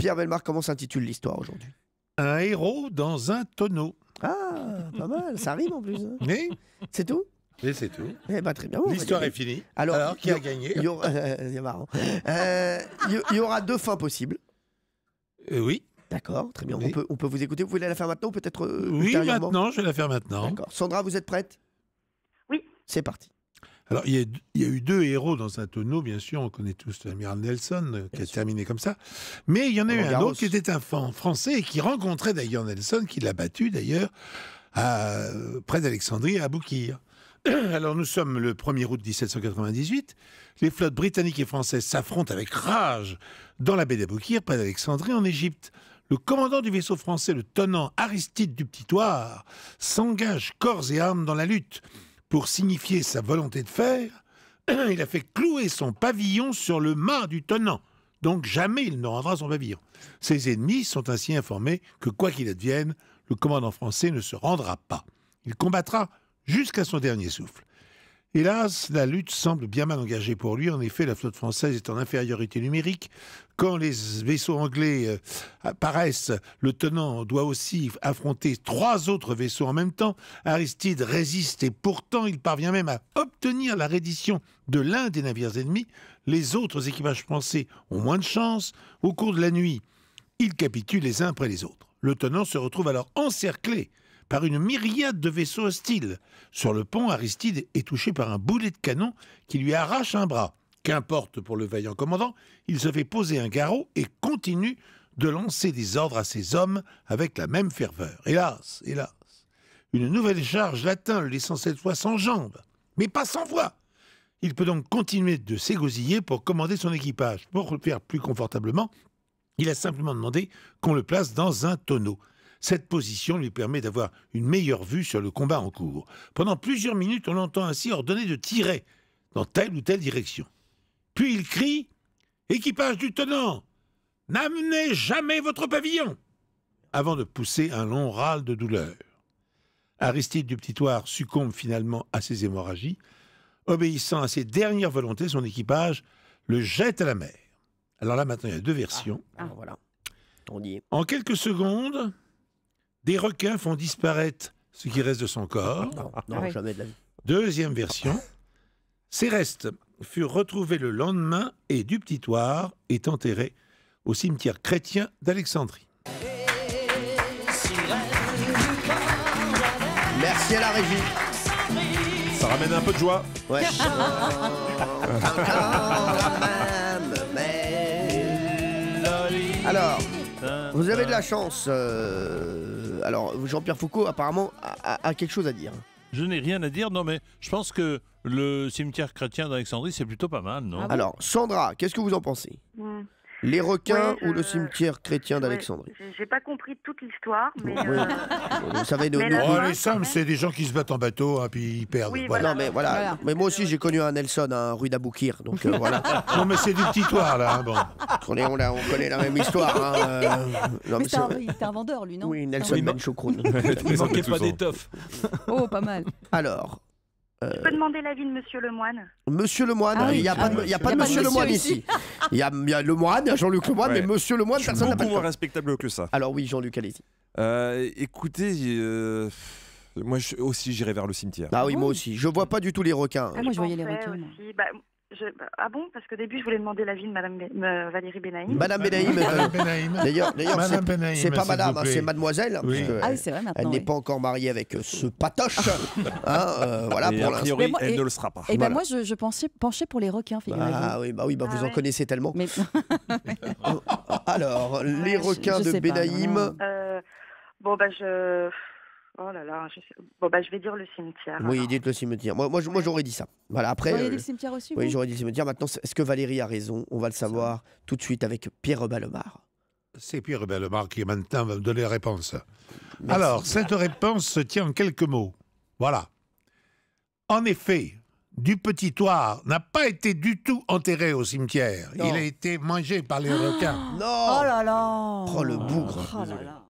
Pierre Bellemare, comment s'intitule l'histoire aujourd'hui? Un héros dans un tonneau. Ah, pas mal, ça rime en plus. Hein. Oui, C'est tout? et c'est tout. Eh ben, très bien. L'histoire est finie. Alors, qui a gagné? C'est marrant. Il y aura 2 fins possibles. Oui. D'accord, très bien. Oui. On peut vous écouter. Vous voulez la faire maintenant ou peut-être Oui, ultérieurement? maintenant, je vais la faire maintenant. D'accord. Sandra, vous êtes prête? Oui. C'est parti. Alors, il y a eu 2 héros dans un tonneau, bien sûr. On connaît tous l'amiral Nelson, qui a terminé comme ça. Mais il y en a eu un autre qui était un Français et qui rencontrait d'ailleurs Nelson, qui l'a battu d'ailleurs, près d'Alexandrie, à Aboukir. Alors, nous sommes le 1er août 1798. Les flottes britanniques et françaises s'affrontent avec rage dans la baie d'Aboukir, près d'Alexandrie, en Égypte. Le commandant du vaisseau français, le tenant Aristide du Petit Thouars, s'engage corps et âme dans la lutte. Pour signifier sa volonté de faire, il a fait clouer son pavillon sur le mât du tenant. Donc jamais il ne rendra son pavillon. Ses ennemis sont ainsi informés que quoi qu'il advienne, le commandant français ne se rendra pas. Il combattra jusqu'à son dernier souffle. Hélas, la lutte semble bien mal engagée pour lui. En effet, la flotte française est en infériorité numérique. Quand les vaisseaux anglais apparaissent, le tenant doit aussi affronter 3 autres vaisseaux en même temps. Aristide résiste et pourtant il parvient même à obtenir la reddition de l'un des navires ennemis. Les autres équipages français ont moins de chance. Au cours de la nuit, ils capitulent les uns après les autres. Le tenant se retrouve alors encerclé par une myriade de vaisseaux hostiles. Sur le pont, Aristide est touché par un boulet de canon qui lui arrache un bras. Qu'importe pour le vaillant commandant, il se fait poser un garrot et continue de lancer des ordres à ses hommes avec la même ferveur. Hélas, une nouvelle charge l'atteint, le laissant cette fois sans jambes, mais pas sans voix. Il peut donc continuer de s'égosiller pour commander son équipage. Pour le faire plus confortablement, il a simplement demandé qu'on le place dans un tonneau. Cette position lui permet d'avoir une meilleure vue sur le combat en cours. Pendant plusieurs minutes, on l'entend ainsi ordonner de tirer dans telle ou telle direction. Puis il crie « Équipage du tenant, n'amenez jamais votre pavillon !» avant de pousser un long râle de douleur. Aristide du Petit Thouars succombe finalement à ses hémorragies. Obéissant à ses dernières volontés, son équipage le jette à la mer. Alors là, maintenant, il y a 2 versions. Voilà. On y est. En quelques secondes, des requins font disparaître ce qui reste de son corps. Non, jamais de la vie. Deuxième version, ses restes furent retrouvés le lendemain et du Petit Thouars est enterré au cimetière chrétien d'Alexandrie. Merci à la régie. Ça ramène un peu de joie. Ouais. Alors, vous avez de la chance. Alors, Jean-Pierre Foucault, apparemment, a quelque chose à dire. Je n'ai rien à dire, non, mais je pense que le cimetière chrétien d'Alexandrie, c'est plutôt pas mal, non? Alors, Sandra, qu'est-ce que vous en pensez? Les requins ou le cimetière chrétien d'Alexandrie? J'ai pas compris toute l'histoire, mais... Vous savez, les Sams, c'est des gens qui se battent en bateau, hein, puis ils perdent. Oui, voilà. Non, mais voilà. Mais moi aussi, j'ai connu un Nelson, un rue d'Aboukir. Donc voilà. Non, mais c'est du Petit Thouars, là. Hein, bon. On connaît la même histoire. Hein, non, mais il était un vendeur, lui, non? Oui, Nelson Ben Chokroun. Il manquait pas d'étoffe. Oh, pas mal. Alors. Je peux demander l'avis de Monsieur Lemoine? Monsieur Lemoine, il n'y a pas de Monsieur Lemoine ici. Il y a Lemoine, il y a Jean-Luc Lemoine, mais Monsieur Lemoine, personne n'a pas beaucoup moins respectable que ça. Alors oui, Jean-Luc, allez-y. Écoutez, moi aussi j'irai vers le cimetière. Ah oui, moi aussi. Je vois pas du tout les requins. Ah, moi je voyais les requins. Aussi. Ah bon? Parce qu'au début, je voulais demander l'avis de Madame Valérie Benaïm. Madame Benaïm. D'ailleurs, c'est pas madame, c'est mademoiselle. Oui. Parce c'est vrai maintenant. elle n'est pas encore mariée avec ce patoche. Voilà, et pour a priori, l'instant. elle ne le sera pas. Et ben moi, je penchais pour les requins, figurez-vous. Ah oui, vous en connaissez tellement. Mais... Alors, les requins de Benaïm. Oh là là, je vais dire le cimetière. Oui, alors. dites le cimetière. Moi j'aurais dit ça. Voilà, après. Vous voyez le cimetière aussi? Oui, j'aurais dit le cimetière. Maintenant, est-ce que Valérie a raison? On va le savoir tout de suite avec Pierre Bellemare. C'est Pierre Bellemare qui maintenant va me donner la réponse. Merci. Alors, cette réponse se tient en quelques mots. Voilà. En effet, du Petit Thouars n'a pas été du tout enterré au cimetière. Non. Il a été mangé par les requins. Non. Oh là là. Oh le bougre. Oh là là.